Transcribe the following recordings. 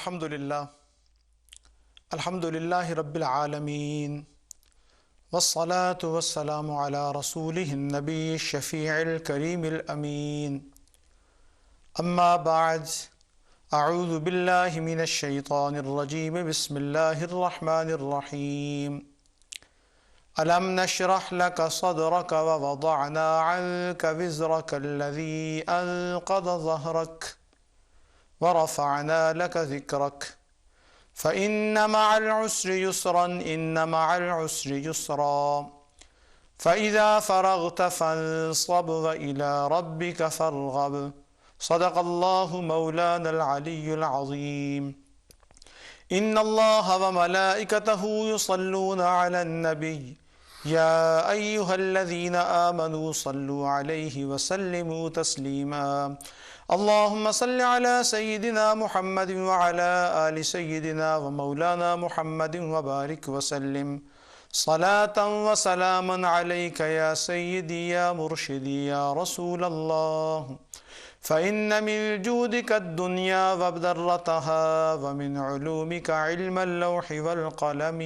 Alhamdulillah. Alhamdulillahi Rabbil Alameen. Wassalatu wassalamu ala rasulihin nabiyyi shafi'il kareemil ameen. Amma ba'd. A'udhu billahi minash shaytanir rajeem. Bismillahir rahmanir rahim. ألم نشرح لك صدرك ووضعنا عنك وزرك الذي أنقض ظهرك ورفعنا لك ذكرك فإن مع العسر يسرا إن مع العسر يسرا فإذا فرغت فانصب وإلى ربك فارغب صدق الله مولانا العلي العظيم. إن الله وملائكته يصلون على النبي يا أيها الذين آمنوا صلوا عليه وسلموا تسليما. اللهم صل على سيدنا محمد وعلى آل سيدنا ومولانا محمد وبارك وسلم صلاة وسلاما عليك يا سيدي يا مرشدي يا رسول الله. فإن من جودك الدنيا وضرتها ومن علومك علم اللوح والقلم.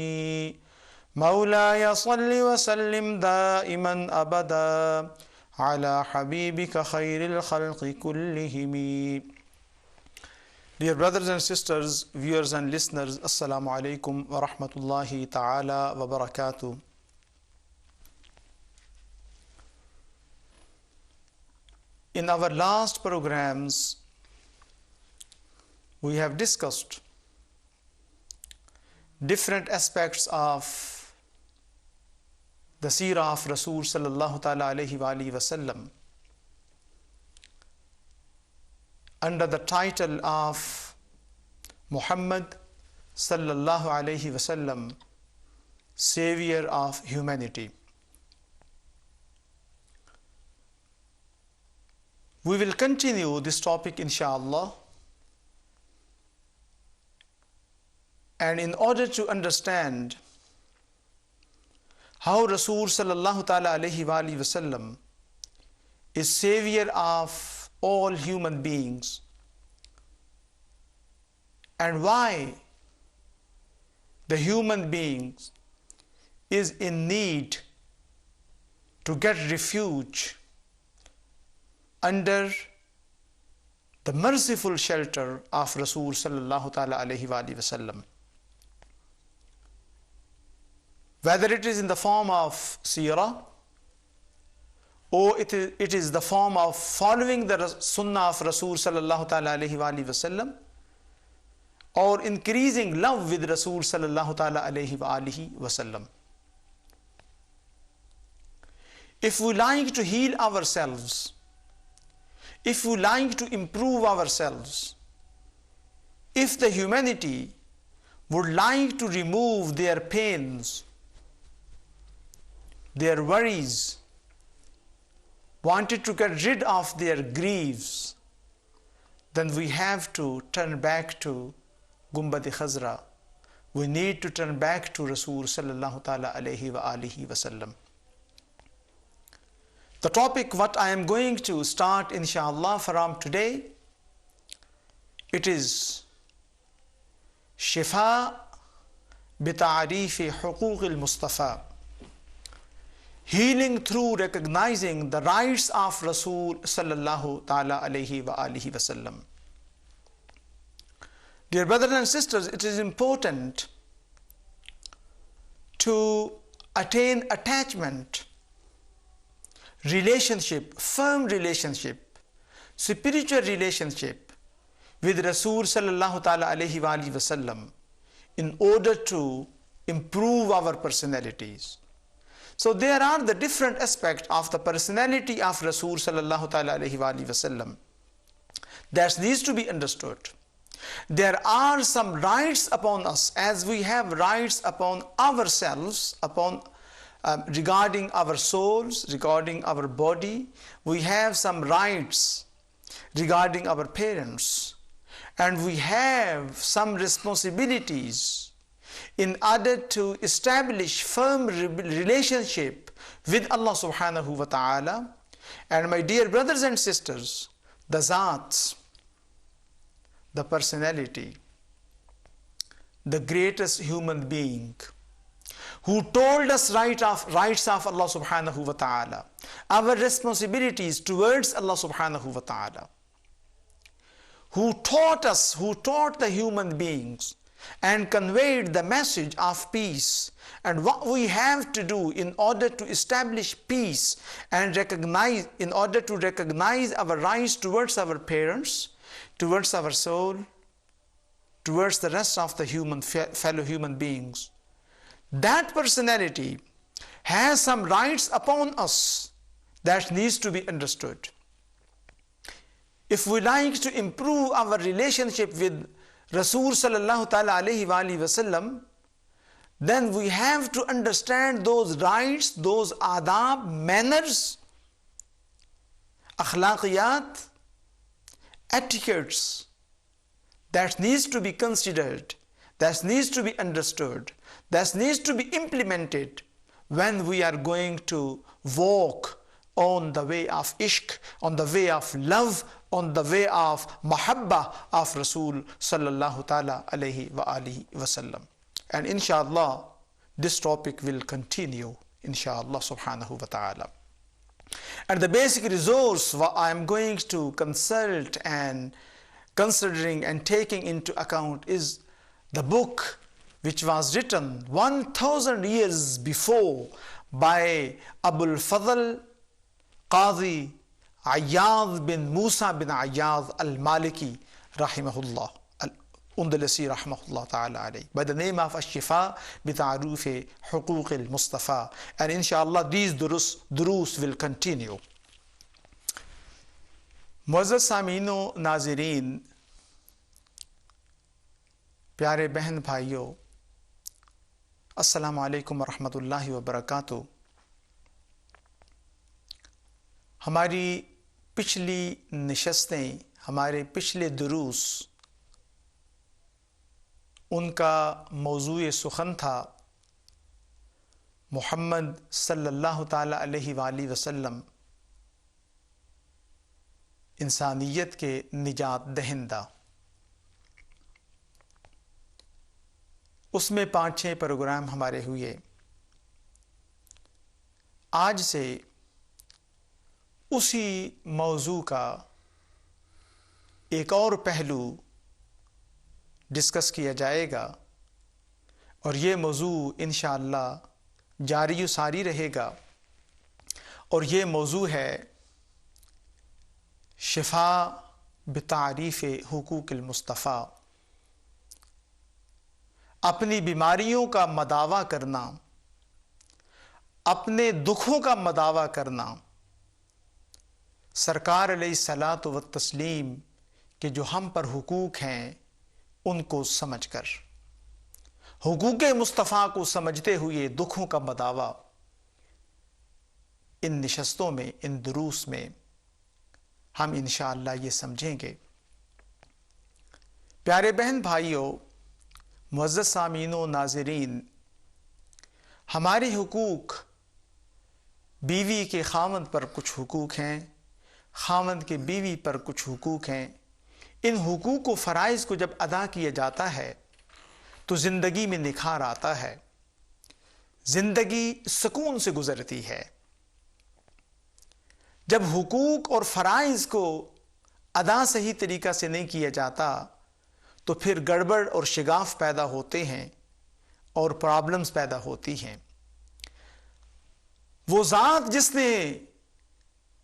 مولاي صل وسلم دائما أبدا على حبيبك خير الخلق كلهم. Dear brothers and sisters, viewers and listeners, Assalamu alaikum wa rahmatullahi ta'ala wa barakatuh. In our last programs, we have discussed different aspects of the seerah of Rasul sallallahu ta'ala alayhi wa alihi wa sallam under the title of Muhammad sallallahu alayhi wa sallam, Savior of Humanity. We will continue this topic insha'Allah, and in order to understand how Rasul sallallahu ta'ala alayhi wa alihi wa sallam is savior of all human beings, and why the human beings is in need to get refuge under the merciful shelter of Rasul sallallahu ta'ala alayhi wa alihi wa sallam, whether it is in the form of seerah or it is the form of following the sunnah of Rasul sallallahu ta'ala alayhi wa alihi wa sallam, or increasing love with Rasul sallallahu ta'ala alayhi wa alihi wa sallam. If we like to heal ourselves, if we like to improve ourselves, if the humanity would like to remove their pains, their worries, wanted to get rid of their griefs, then we have to turn back to Gumbad-e Khazra. We need to turn back to Rasul sallallahu ta'ala alayhi wa alihi wa sallam. The topic what I am going to start insha'Allah from today, it is Shifa bita'arifi huquq al-Mustafa, healing through recognizing the rights of Rasul sallallahu ta'ala alayhi wa alihi wa sallam. Dear brothers and sisters, it is important to attain attachment, relationship, firm relationship, spiritual relationship with Rasul sallallahu ta'ala alayhi wa alihi wa sallam in order to improve our personalities. So there are the different aspects of the personality of Rasul sallallahu ta'ala alayhi wa alihi wa sallam that needs to be understood. There are some rights upon us, as we have rights upon ourselves, regarding our souls, regarding our body. We have some rights regarding our parents, and we have some responsibilities in order to establish firm relationship with Allah subhanahu wa ta'ala. And my dear brothers and sisters, the Zat, the personality, the greatest human being, who told us rights of Allah subhanahu wa ta'ala, our responsibilities towards Allah subhanahu wa ta'ala, who taught us, who taught the human beings and conveyed the message of peace and what we have to do in order to establish peace and in order to recognize our rights towards our parents, towards our soul, towards the rest of the fellow human beings. That personality has some rights upon us that needs to be understood. If we like to improve our relationship with Rasul sallallahu ta'ala alayhi wa alihi wasallam, then we have to understand those rights, those adab, manners, akhlaqiyat, etiquettes that needs to be considered, that needs to be understood, that needs to be implemented when we are going to walk on the way of ishq, on the way of love, on the way of mahabbah of Rasul sallallahu ta'ala alayhi wa alihi wasallam. And inshallah, this topic will continue, inshallah subhanahu wa ta'ala. And the basic resource what I am going to consult and considering and taking into account is the book which was written 1000 years before by Abul Fadl Qadi Ayyad bin Musa bin Ayyad al-Maliki rahimahullah al-Undalasi rahimahullah ta'ala alayhi, by the name of Ash-Shifa bi Ta'aruf Huquq al-Mustafa. And inshallah these durus will continue. Muazzaz Sameen Nazireen, پیارے بہن بھائیوں، السلام علیکم ورحمۃ اللہ وبرکاتہ۔ ہماری پچھلی نشستیں، ہمارے پچھلے دروس، ان کا موضوع سخن تھا محمد صلی اللہ تعالی علیہ وآلہ وسلم انسانیت کے نجات دہندہ۔ اس میں 5-6 پروگرام ہمارے ہوئے۔ آج سے اسی موضوع کا ایک اور پہلو ڈسکس کیا جائے گا، اور یہ موضوع انشاءاللہ جاری و ساری رہے گا، اور یہ موضوع ہے شفا بتعریف حقوق المصطفیٰ، اپنی بیماریوں کا مداوع کرنا، اپنے دکھوں کا مداوع کرنا، سرکار علیہ الصلاۃ والتسلیم کے جو ہم پر حقوق ہیں ان کو سمجھ کر، حقوق مصطفیٰ کو سمجھتے ہوئے دکھوں کا مداوع ان نشستوں میں، ان دروس میں ہم انشاءاللہ یہ سمجھیں گے۔ پیارے بہن بھائیوں، معزز سامعین و ناظرین، ہمارے حقوق، بیوی کے خاوند پر کچھ حقوق ہیں، خاوند کے بیوی پر کچھ حقوق ہیں۔ ان حقوق و فرائض کو جب ادا کیا جاتا ہے تو زندگی میں نکھار آتا ہے، زندگی سکون سے گزرتی ہے۔ جب حقوق اور فرائض کو ادا صحیح طریقہ سے نہیں کیا جاتا تو پھر گڑبڑ اور شگاف پیدا ہوتے ہیں اور پرابلمز پیدا ہوتی ہیں۔ وہ ذات جس نے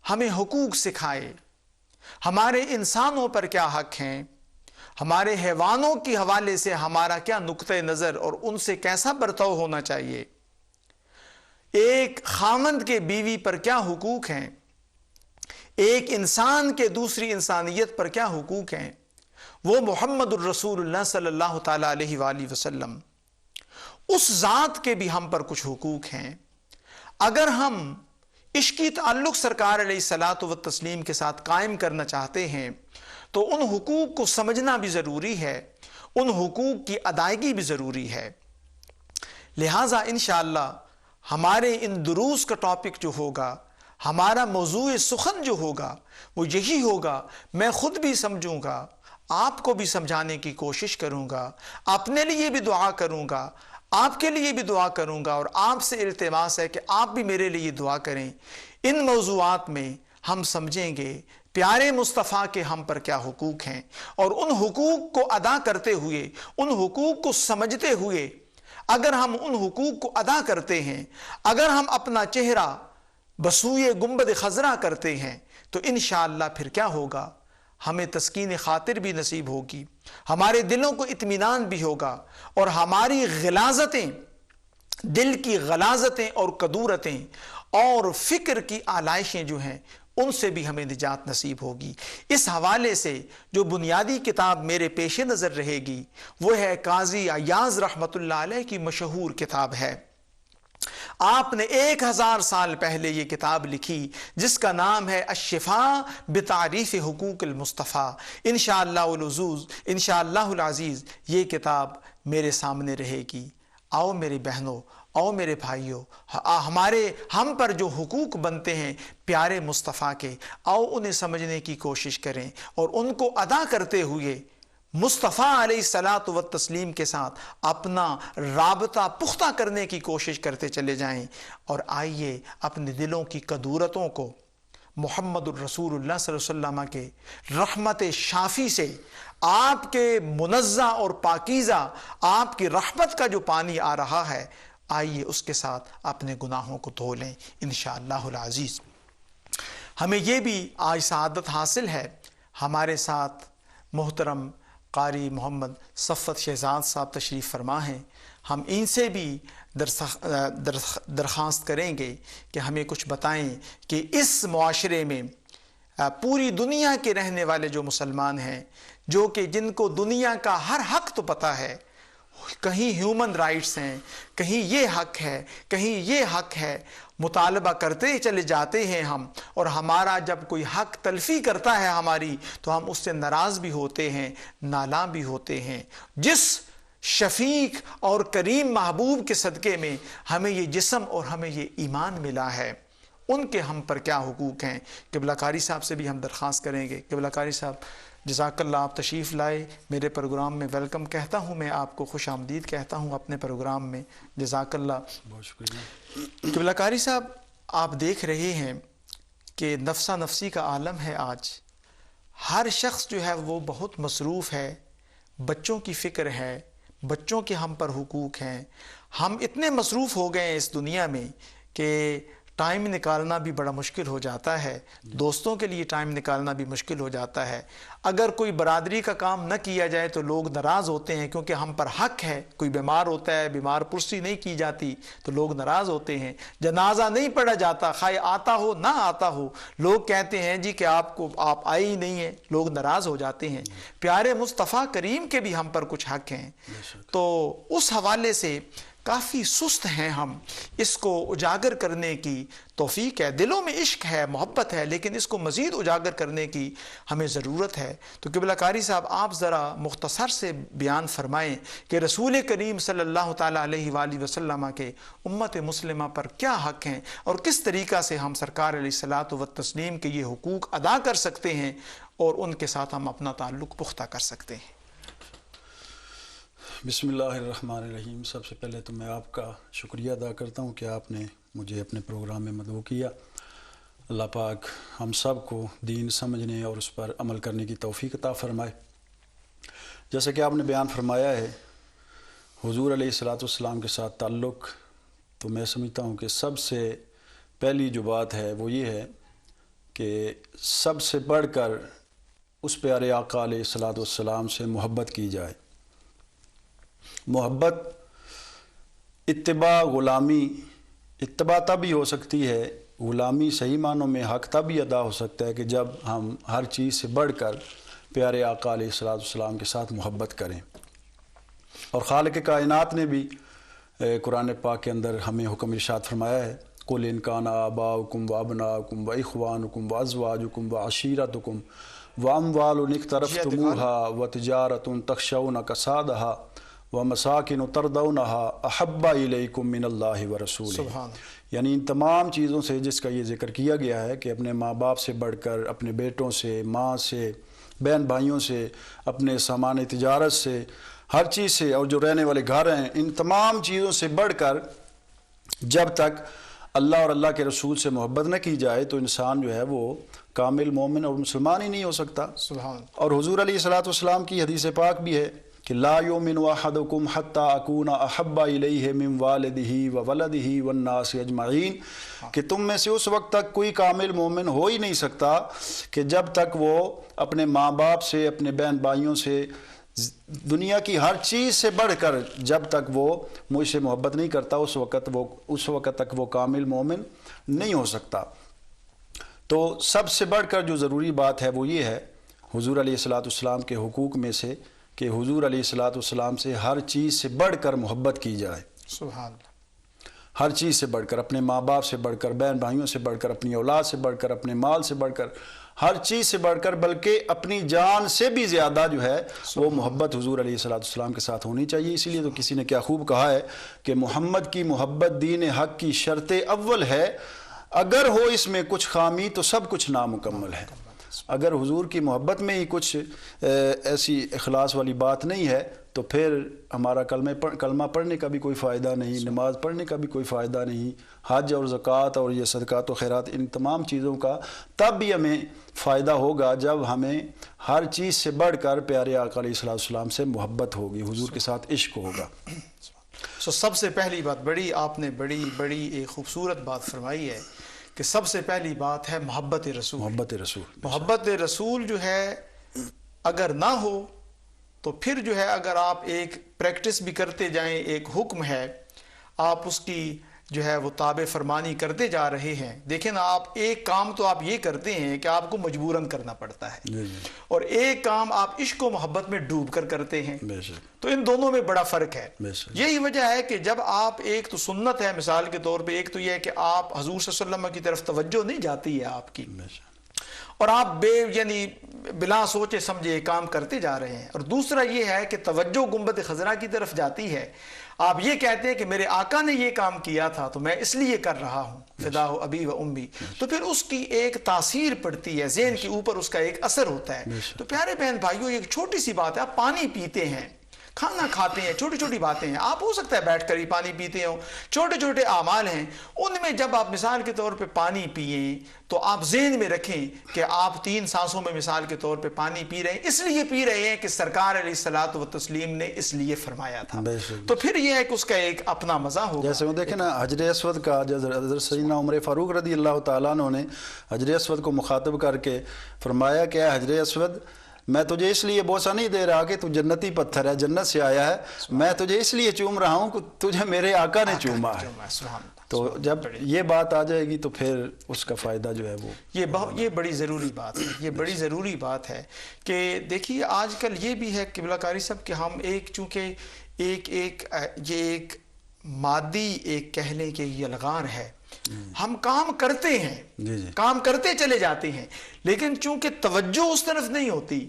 ہمیں حقوق سکھائے، ہمارے انسانوں پر کیا حق ہیں، ہمارے حیوانوں کے حوالے سے ہمارا کیا نقطہ نظر اور ان سے کیسا برتاؤ ہونا چاہیے، ایک خاوند کے بیوی پر کیا حقوق ہیں، ایک انسان کے دوسری انسانیت پر کیا حقوق ہیں، وہ محمد الرسول اللہ صلی اللہ تعالیٰ علیہ وآلہ وسلم، اس ذات کے بھی ہم پر کچھ حقوق ہیں۔ اگر ہم عشقی تعلق سرکار علیہ الصلاۃ والتسلیم کے ساتھ قائم کرنا چاہتے ہیں تو ان حقوق کو سمجھنا بھی ضروری ہے، ان حقوق کی ادائیگی بھی ضروری ہے۔ لہٰذا انشاءاللہ ہمارے ان دروس کا ٹاپک جو ہوگا، ہمارا موضوع سخن جو ہوگا وہ یہی ہوگا، میں خود بھی سمجھوں گا، آپ کو بھی سمجھانے کی کوشش کروں گا، اپنے لیے بھی دعا کروں گا، آپ کے لیے بھی دعا کروں گا، اور آپ سے التماس ہے کہ آپ بھی میرے لیے دعا کریں۔ ان موضوعات میں ہم سمجھیں گے پیارے مصطفیٰ کے ہم پر کیا حقوق ہیں، اور ان حقوق کو ادا کرتے ہوئے، ان حقوق کو سمجھتے ہوئے اگر ہم ان حقوق کو ادا کرتے ہیں، اگر ہم اپنا چہرہ بسوئے گنبد خضرا کرتے ہیں، تو انشاءاللہ پھر کیا ہوگا، ہمیں تسکین خاطر بھی نصیب ہوگی، ہمارے دلوں کو اطمینان بھی ہوگا، اور ہماری غلاظتیں، دل کی غلاظتیں اور کدورتیں اور فکر کی آلائشیں جو ہیں ان سے بھی ہمیں نجات نصیب ہوگی۔ اس حوالے سے جو بنیادی کتاب میرے پیش نظر رہے گی وہ ہے قاضی عیاض رحمۃ اللہ علیہ کی مشہور کتاب ہے۔ آپ نے 1000 سال پہلے یہ کتاب لکھی جس کا نام ہے الشفاء بتعریف حقوق المصطفیٰ۔ انشاءاللہ العزیز یہ کتاب میرے سامنے رہے گی۔ آؤ میری بہنوں، آؤ میرے بھائیوں، ہم پر جو حقوق بنتے ہیں پیارے مصطفیٰ کے، آؤ انہیں سمجھنے کی کوشش کریں، اور ان کو ادا کرتے ہوئے مصطفیٰ علیہ الصلاۃ والتسلیم کے ساتھ اپنا رابطہ پختہ کرنے کی کوشش کرتے چلے جائیں، اور آئیے اپنے دلوں کی کدورتوں کو محمد الرسول اللہ صلی اللہ علیہ وسلم کے رحمت شافی سے، آپ کے منزہ اور پاکیزہ آپ کی رحمت کا جو پانی آ رہا ہے، آئیے اس کے ساتھ اپنے گناہوں کو دھو لیں انشاءاللہ العزیز۔ ہمیں یہ بھی آج سعادت حاصل ہے، ہمارے ساتھ محترم قاری محمد صفت شہزاد صاحب تشریف فرما ہیں، ہم ان سے بھی درخواست کریں گے کہ ہمیں کچھ بتائیں کہ اس معاشرے میں پوری دنیا کے رہنے والے جو مسلمان ہیں، جو کہ جن کو دنیا کا ہر حق تو پتہ ہے، کہیں ہیومن رائٹس ہیں، کہیں یہ حق ہے، کہیں یہ حق ہے، مطالبہ کرتے چلے جاتے ہیں ہم، اور ہمارا جب کوئی حق تلفی کرتا ہے ہماری تو ہم اس سے ناراض بھی ہوتے ہیں، نالاں بھی ہوتے ہیں۔ جس شفیق اور کریم محبوب کے صدقے میں ہمیں یہ جسم اور ہمیں یہ ایمان ملا ہے، ان کے ہم پر کیا حقوق ہیں۔ قبلہ کاری صاحب سے بھی ہم درخواست کریں گے۔ قبلہ کاری صاحب جزاک اللہ، آپ تشریف لائے، میرے پروگرام میں ویلکم کہتا ہوں، میں آپ کو خوش آمدید کہتا ہوں اپنے پروگرام میں، جزاک اللہ۔ بہت شکریہ۔ قبلہ کاری صاحب، آپ دیکھ رہے ہیں کہ نفسا نفسی کا عالم ہے آج، ہر شخص جو ہے وہ بہت مصروف ہے، بچوں کی فکر ہے، بچوں کے ہم پر حقوق ہیں، ہم اتنے مصروف ہو گئے ہیں اس دنیا میں کہ ٹائم نکالنا بھی بڑا مشکل ہو جاتا ہے، دوستوں کے لیے ٹائم نکالنا بھی مشکل ہو جاتا ہے۔ اگر کوئی برادری کا کام نہ کیا جائے تو لوگ ناراض ہوتے ہیں، کیونکہ ہم پر حق ہے، کوئی بیمار ہوتا ہے، بیمار پرسی نہیں کی جاتی تو لوگ ناراض ہوتے ہیں، جنازہ نہیں پڑھا جاتا، خواہ آتا ہو نہ آتا ہو، لوگ کہتے ہیں جی کہ آپ آئے ہی نہیں ہیں، لوگ ناراض ہو جاتے ہیں۔ پیارے مصطفیٰ کریم کے بھی ہم پر کچھ حق ہیں، تو اس حوالے سے کافی سست ہیں ہم، اس کو اجاگر کرنے کی توفیق ہے، دلوں میں عشق ہے، محبت ہے، لیکن اس کو مزید اجاگر کرنے کی ہمیں ضرورت ہے۔ تو قبلہ کاری صاحب، آپ ذرا مختصر سے بیان فرمائیں کہ رسول کریم صلی اللہ تعالیٰ علیہ وآلہ وسلم کے امت مسلمہ پر کیا حق ہیں، اور کس طریقہ سے ہم سرکار علیہ الصلاۃ والتسلیم کے یہ حقوق ادا کر سکتے ہیں اور ان کے ساتھ ہم اپنا تعلق پختہ کر سکتے ہیں۔ بسم اللہ الرحمن الرحیم۔ سب سے پہلے تو میں آپ کا شکریہ ادا کرتا ہوں کہ آپ نے مجھے اپنے پروگرام میں مدعو کیا۔ اللہ پاک ہم سب کو دین سمجھنے اور اس پر عمل کرنے کی توفیق عطا فرمائے۔ جیسا کہ آپ نے بیان فرمایا ہے حضور علیہ الصلاۃ والسلام کے ساتھ تعلق، تو میں سمجھتا ہوں کہ سب سے پہلی جو بات ہے وہ یہ ہے کہ سب سے بڑھ کر اس پیارے آقا علیہ الصلاۃ والسلام سے محبت کی جائے۔ محبت اتباع غلامی، اتباع تب ہی ہو سکتی ہے، غلامی صحیح معنوں میں حق تب ہی ادا ہو سکتا ہے کہ جب ہم ہر چیز سے بڑھ کر پیارے آقا علیہ الصلاۃ والسلام کے ساتھ محبت کریں۔ اور خالق کائنات نے بھی قرآن پاک کے اندر ہمیں حکم ارشاد فرمایا ہے، قُلْ إِنْ كَانَ آبَاؤُكُمْ وَأَبْنَاؤُكُمْ وَإِخْوَانُكُمْ وَأَزْوَاجُكُمْ وَعَشِيرَتُكُمْ وَأَمْوَالٌ اقْتَرَفْتُمُوهَا وَتِجَارَةٌ تَخْشَوْنَ كَسَادَهَا وَمَسَاكِنُ تَرْضَوْنَهَا أَحَبَّ إِلَيْكُم مِّنَ اللَّهِ وَرَسُولِهِ۔ یعنی ان تمام چیزوں سے جس کا یہ ذکر کیا گیا ہے کہ اپنے ماں باپ سے بڑھ کر، اپنے بیٹوں سے، ماں سے، بہن بھائیوں سے، اپنے سامان تجارت سے، ہر چیز سے، اور جو رہنے والے گھر ہیں، ان تمام چیزوں سے بڑھ کر جب تک اللہ اور اللہ کے رسول سے محبت نہ کی جائے تو انسان جو ہے وہ کامل مومن اور مسلمان ہی نہیں ہو سکتا۔ سبحان۔ اور حضور علیہ الصلوۃ والسلام کی حدیث پاک بھی ہے کہ لا یؤمن احدکم حتی اکون احب الیہ من والدہ وولدہ والناس اجمعین، کہ تم میں سے اس وقت تک کوئی کامل مومن ہو ہی نہیں سکتا کہ جب تک وہ اپنے ماں باپ سے، اپنے بہن بھائیوں سے، دنیا کی ہر چیز سے بڑھ کر جب تک وہ مجھ سے محبت نہیں کرتا اس وقت تک وہ کامل مومن نہیں ہو سکتا۔ تو سب سے بڑھ کر جو ضروری بات ہے وہ یہ ہے حضور علیہ الصلوۃ والسلام کے حقوق میں سے کہ حضور علیہ الصلوۃ والسلام سے ہر چیز سے بڑھ کر محبت کی جائے، سبحان۔ ہر چیز سے بڑھ کر، اپنے ماں باپ سے بڑھ کر، بہن بھائیوں سے بڑھ کر، اپنی اولاد سے بڑھ کر، اپنے مال سے بڑھ کر، ہر چیز سے بڑھ کر، بلکہ اپنی جان سے بھی زیادہ جو ہے وہ محبت حضور علیہ الصلوۃ والسلام کے ساتھ ہونی چاہیے۔ اسی لیے تو کسی نے کیا خوب کہا ہے کہ محمد کی محبت دین حق کی شرط اول ہے، اگر ہو اس میں کچھ خامی تو سب کچھ نامکمل ہے۔ اگر حضور کی محبت میں ہی کچھ ایسی اخلاص والی بات نہیں ہے تو پھر ہمارا کلمہ پڑھنے کا بھی کوئی فائدہ نہیں، نماز پڑھنے کا بھی کوئی فائدہ نہیں، حج اور زکوٰۃ اور یہ صدقات و خیرات، ان تمام چیزوں کا تب بھی ہمیں فائدہ ہوگا جب ہمیں ہر چیز سے بڑھ کر پیارے آقا علیہ الصلوۃ والسلام سے محبت ہوگی، حضور کے ساتھ عشق ہوگا۔ سب سے پہلی بات آپ نے بڑی ایک خوبصورت بات فرمائی ہے کہ سب سے پہلی بات ہے محبت رسول۔ محبت رسول جو ہے اگر نہ ہو تو پھر جو ہے اگر آپ ایک پریکٹس بھی کرتے جائیں، ایک حکم ہے، آپ اس کی جو ہے وہ تابع فرمانی کرتے جا رہے ہیں، دیکھیں نا، آپ ایک کام تو آپ یہ کرتے ہیں کہ آپ کو مجبوراً کرنا پڑتا ہے، اور ایک کام آپ عشق و محبت میں ڈوب کر کرتے ہیں، تو ان دونوں میں بڑا فرق ہے۔ یہی وجہ ہے کہ جب آپ، ایک تو سنت ہے مثال کے طور پہ، ایک تو یہ ہے کہ آپ حضور صلی اللہ علیہ وسلم کی طرف توجہ نہیں جاتی ہے آپ کی، اور آپ یعنی بلا سوچے سمجھے کام کرتے جا رہے ہیں، اور دوسرا یہ ہے کہ توجہ گنبد خضرا کی طرف جاتی ہے، آپ یہ کہتے ہیں کہ میرے آقا نے یہ کام کیا تھا تو میں اس لیے کر رہا ہوں، فداہ ابی و امی، تو پھر اس کی ایک تاثیر پڑتی ہے، ذہن کے اوپر اس کا ایک اثر ہوتا ہے۔ تو پیارے بہن بھائیوں، ایک چھوٹی سی بات ہے، آپ پانی پیتے ہیں، کھانا کھاتے ہیں، چھوٹی چھوٹی باتیں ہیں، آپ ہو سکتا ہے بیٹھ کر ہی پانی پیتے ہوں، چھوٹے چھوٹے اعمال ہیں، ان میں جب آپ مثال کے طور پہ پانی پئیں تو آپ ذہن میں رکھیں کہ آپ 3 سانسوں میں مثال کے طور پہ پانی پی رہے ہیں، اس لیے پی رہے ہیں کہ سرکار علیہ الصلوۃ والتسلیم نے اس لیے فرمایا تھا، تو پھر یہ ہے کہ اس کا ایک اپنا مزہ ہوگا۔ جیسے وہ دیکھیں نا، حجر اسود کا حضرت سیدنا عمر فاروق رضی اللہ تعالیٰ عنہ نے حجر اسود کو مخاطب کر کے فرمایا کہ اے حجر اسود، میں تجھے اس لیے بوسہ نہیں دے رہا کہ تو جنتی پتھر ہے، جنت سے آیا ہے، میں تجھے اس لیے چوم رہا ہوں کہ تجھے میرے آقا نے چوما ہے۔ تو جب یہ بات آ جائے گی تو پھر اس کا فائدہ جو ہے وہ یہ بڑی ضروری بات ہے، یہ بڑی ضروری بات ہے کہ دیکھیے آج کل یہ بھی ہے قبلہ کاری صاحب کہ ہم چونکہ یہ ایک مادی ایک کہہ لیں کہ یہ لغار ہے، ہم کام کرتے ہیں، کام کرتے چلے جاتے ہیں، لیکن چونکہ توجہ اس طرف نہیں ہوتی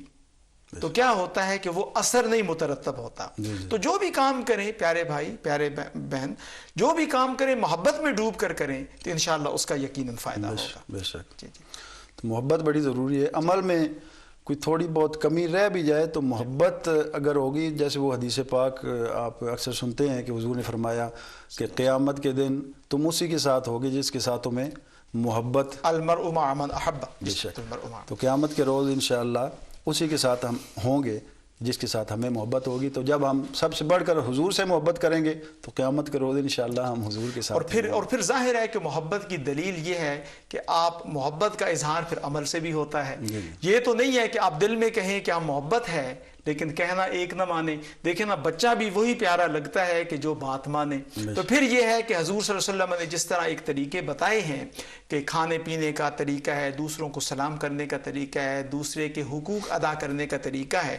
تو کیا ہوتا ہے کہ وہ اثر نہیں مترتب ہوتا۔ تو جو بھی کام کریں پیارے بھائی، پیارے بہن، جو بھی کام کریں محبت میں ڈوب کر کریں تو انشاءاللہ اس کا یقیناً فائدہ ہوگا۔ بے شک، تو محبت بڑی ضروری ہے۔ عمل میں کوئی تھوڑی بہت کمی رہ بھی جائے تو محبت اگر ہوگی، جیسے وہ حدیث پاک آپ اکثر سنتے ہیں کہ حضور نے فرمایا کہ قیامت کے دن تم اسی کے ساتھ ہوگے جس کے ساتھ تمہیں محبت، المرء مع من احب۔ بے شک، تو قیامت کے روز انشاءاللہ اسی کے ساتھ ہم ہوں گے جس کے ساتھ ہمیں محبت ہوگی۔ تو جب ہم سب سے بڑھ کر حضور سے محبت کریں گے تو قیامت کے روز انشاءاللہ ہم حضور کے ساتھ اور پھر ظاہر ہے کہ محبت کی دلیل یہ ہے کہ آپ محبت کا اظہار پھر عمل سے بھی ہوتا ہے۔ یہ تو نہیں ہے کہ آپ دل میں کہیں کہ آپ محبت ہے لیکن کہنا ایک نہ مانے۔ دیکھیں نا، بچہ بھی وہی پیارا لگتا ہے کہ جو بات مانے۔ تو پھر یہ ہے کہ حضور صلی اللہ علیہ وسلم نے جس طرح ایک طریقے بتائے ہیں کہ کھانے پینے کا طریقہ ہے، دوسروں کو سلام کرنے کا طریقہ ہے، دوسرے کے حقوق ادا کرنے کا طریقہ ہے۔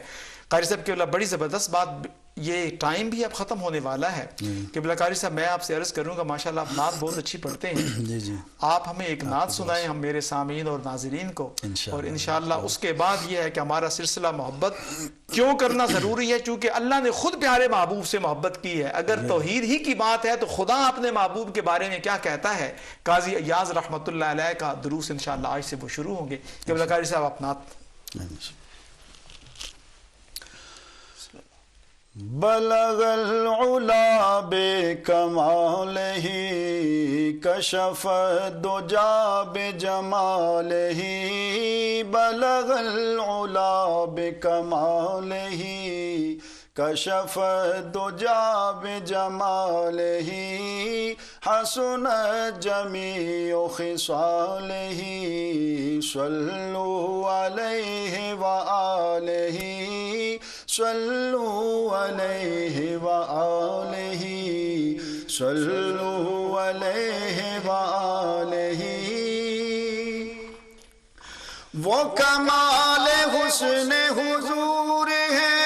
قاری صاحب قبلہ بڑی زبردست بات، یہ ٹائم بھی اب ختم ہونے والا ہے۔ قبلہ قاری صاحب میں آپ سے عرض کروں گا، ماشاءاللہ آپ نعت بہت اچھی پڑھتے ہیں، آپ ہمیں ایک نعت سنائیں ہم میرے سامعین اور ناظرین کو، اور انشاءاللہ اس کے بعد یہ ہے کہ ہمارا سلسلہ محبت کیوں کرنا ضروری ہے، چونکہ اللہ نے خود پیارے محبوب سے محبت کی ہے۔ اگر توحید ہی کی بات ہے تو خدا اپنے محبوب کے بارے میں کیا کہتا ہے۔ قاضی ایاز رحمۃ اللہ علیہ کا دروس انشاءاللہ آج سے وہ شروع ہوں گے۔ قبلہ قاری صاحب آپ نعت۔ بلغ العلا بکمالہ کشف الدجا بجمالہ بلغ العلا بکمالہ کشف الدجا بجمالہ حسن جمیع خصالہ صلوا علیہ وآلہ صلوا علیہ وآلہ صلوا علیہ وآلہ وہ کمال حسن حضور ہے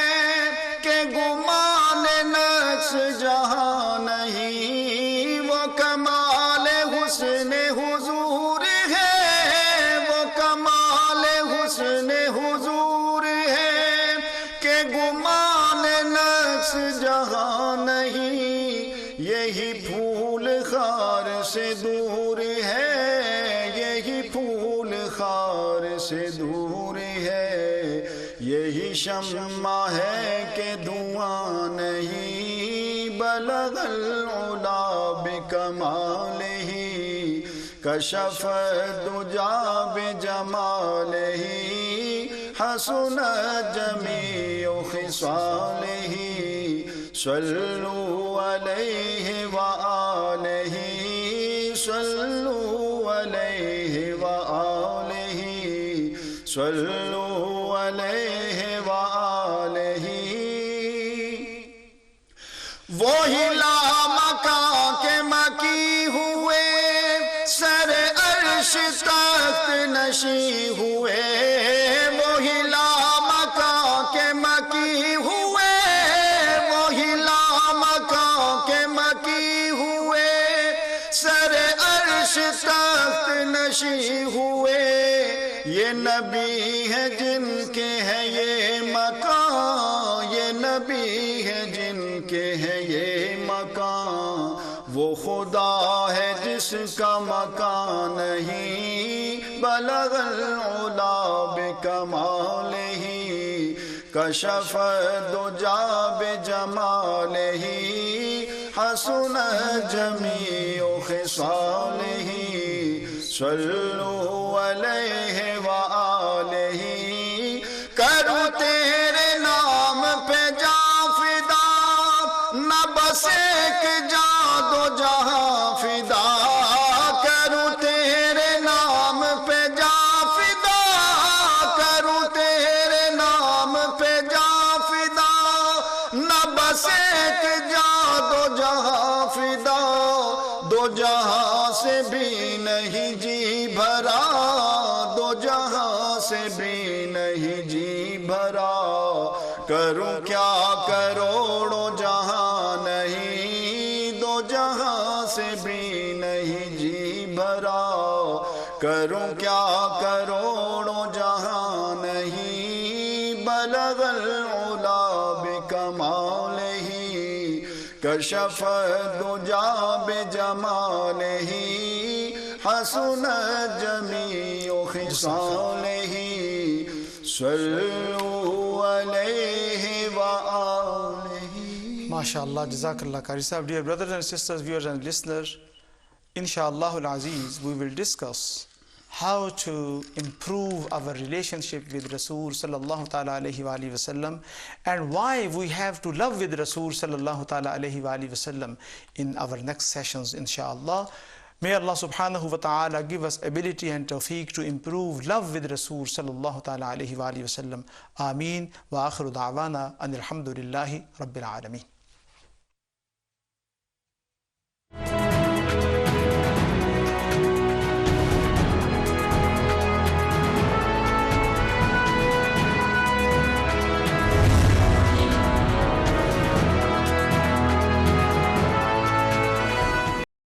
کہ گمان نقص جہاں نہیں، وہ کمال حسن حضور ہے، وہ کمال حسن حضور ہے کہ گمان نقص جہاں نہیں، یہی پھول خار سے دور ہے، یہی پھول خار سے دور ہے، یہی شمع ہے کہ دھواں نہیں، بلغ العلا بکمالہ کشف الدجا بجمالہ حسن جمیع خصالہ صلوا علیہ وآلہ صلوا علیہ وآلہ صلوا علیہ وآلہ وہی لامکاں کے مکی ہوئے سر عرش تخت نشی ہوئے، وہی لامکاں کے مکی ہوئے، وہی لامکاں کے مکی ہوئے سر عرش تخت نشی ہوئے، یہ نبی ہے جن کے ہے یہ مکان، یہ نبی ہے جن کے ہے یہ مکان، وہ خدا ہے جس کا مکان نہیں، بلغ العلا بکمالہ کشف الدجا بجمالہ حسن جمیع خصالہ صلوا علیہ وآلہ کروں تیرے نام پہ جا فدا، نہ بس ایک جا دو جہاں فدا، کروں تیرے نام پہ جا فدا، کروں تیرے نام پہ جا فدا، نہ بس ایک جا دو جہاں فدا، دو جہاں سے بھی نہیں جی بھرا، دو جہاں سے بھی نہیں جی بھرا، کروں کیا کروڑوں جہاں نہیں، دو جہاں سے بھی نہیں جی بھرا، کروں کیا کروڑوں جہاں نہیں، بلغ العلا بکمالہ کشف الدجا بجمالہ حسن جمیع خصالہ صلوا علیہ وآلہ. MashaAllah, Jazakallah Qari Sahib. Dear brothers and sisters, viewers and listeners, Insha'Allah al-Aziz, we will discuss how to improve our relationship with Rasul sallallahu ta'ala alayhi wa alihi wa sallam, and why we have to love with Rasul sallallahu ta'ala alayhi wa alihi wa sallam in our next sessions, Insha'Allah. May Allah subhanahu wa ta'ala give us ability and tawfiq to improve love with Rasul sallallahu ta'ala alayhi wa alihi wa sallam. Ameen wa akhiru da'wana anil hamdulillahi rabbil alameen.